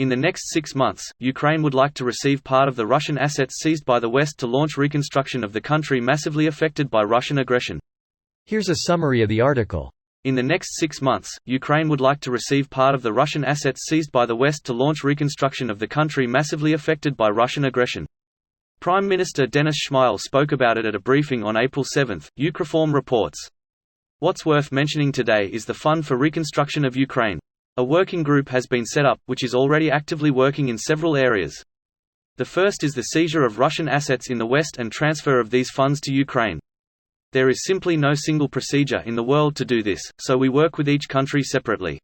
In the next 6 months, Ukraine would like to receive part of the Russian assets seized by the West to launch reconstruction of the country massively affected by Russian aggression. Here's a summary of the article. In the next 6 months, Ukraine would like to receive part of the Russian assets seized by the West to launch reconstruction of the country massively affected by Russian aggression. Prime Minister Denis Shmyhal spoke about it at a briefing on April 7, Ukreform reports. What's worth mentioning today is the Fund for Reconstruction of Ukraine. A working group has been set up, which is already actively working in several areas. The first is the seizure of Russian assets in the West and transfer of these funds to Ukraine. There is simply no single procedure in the world to do this, so we work with each country separately.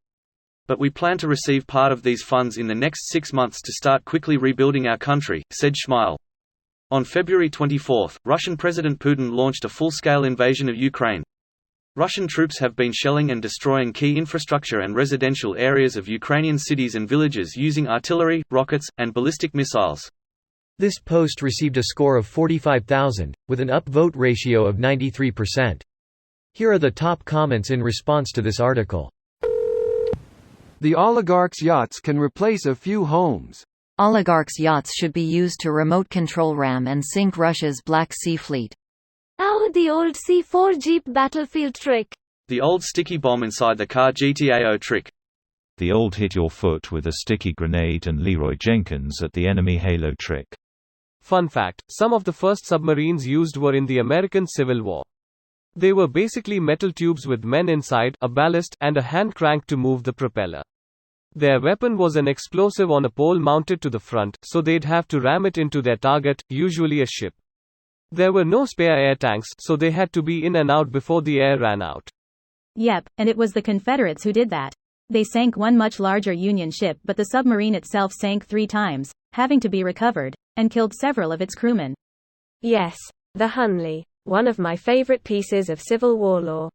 But we plan to receive part of these funds in the next 6 months to start quickly rebuilding our country, said Shmyhal. On February 24, Russian President Putin launched a full-scale invasion of Ukraine. Russian troops have been shelling and destroying key infrastructure and residential areas of Ukrainian cities and villages using artillery, rockets, and ballistic missiles. This post received a score of 45,000, with an upvote ratio of 93%. Here are the top comments in response to this article. The oligarchs' yachts can replace a few homes. Oligarchs' yachts should be used to remote control ram and sink Russia's Black Sea Fleet. Oh, the old C4 Jeep battlefield trick. The old sticky bomb inside the car GTAO trick. The old hit your foot with a sticky grenade and Leroy Jenkins at the enemy Halo trick. Fun fact, some of the first submarines used were in the American Civil War. They were basically metal tubes with men inside, a ballast, and a hand crank to move the propeller. Their weapon was an explosive on a pole mounted to the front, so they'd have to ram it into their target, usually a ship. There were no spare air tanks, so they had to be in and out before the air ran out. Yep, and it was the Confederates who did that. They sank one much larger Union ship, but the submarine itself sank 3 times, having to be recovered, and killed several of its crewmen. Yes, the Hunley, one of my favorite pieces of Civil War lore.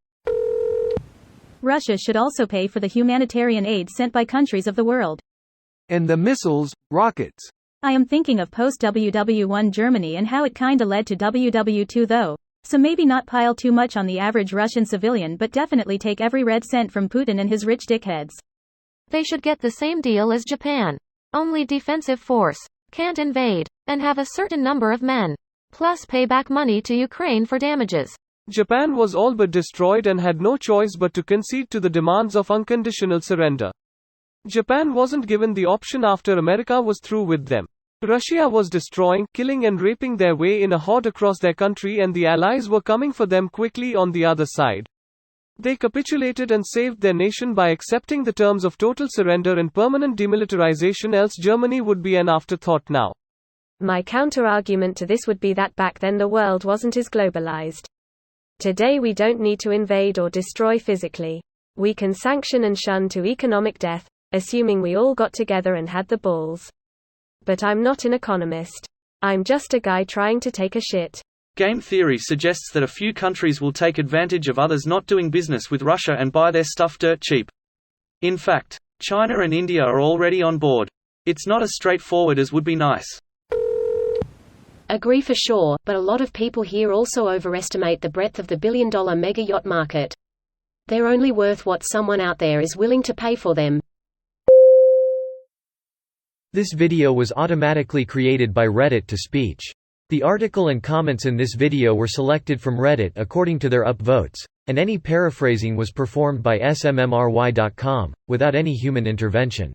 Russia should also pay for the humanitarian aid sent by countries of the world. And the missiles, rockets. I am thinking of post-WW1 Germany and how it kinda led to WW2 though, so maybe not pile too much on the average Russian civilian but definitely take every red cent from Putin and his rich dickheads. They should get the same deal as Japan. Only defensive force, can't invade, and have a certain number of men. Plus pay back money to Ukraine for damages. Japan was all but destroyed and had no choice but to concede to the demands of unconditional surrender. Japan wasn't given the option after America was through with them. Russia was destroying, killing and raping their way in a horde across their country and the Allies were coming for them quickly on the other side. They capitulated and saved their nation by accepting the terms of total surrender and permanent demilitarization, else Germany would be an afterthought now. My counter-argument to this would be that back then the world wasn't as globalized. Today we don't need to invade or destroy physically. We can sanction and shun to economic death, assuming we all got together and had the balls. But I'm not an economist. I'm just a guy trying to take a shit. Game theory suggests that a few countries will take advantage of others not doing business with Russia and buy their stuff dirt cheap. In fact, China and India are already on board. It's not as straightforward as would be nice. Agree for sure, but a lot of people here also overestimate the breadth of the billion-dollar mega yacht market. They're only worth what someone out there is willing to pay for them. This video was automatically created by Reddit to speech. The article and comments in this video were selected from Reddit according to their upvotes, and any paraphrasing was performed by smmry.com, without any human intervention.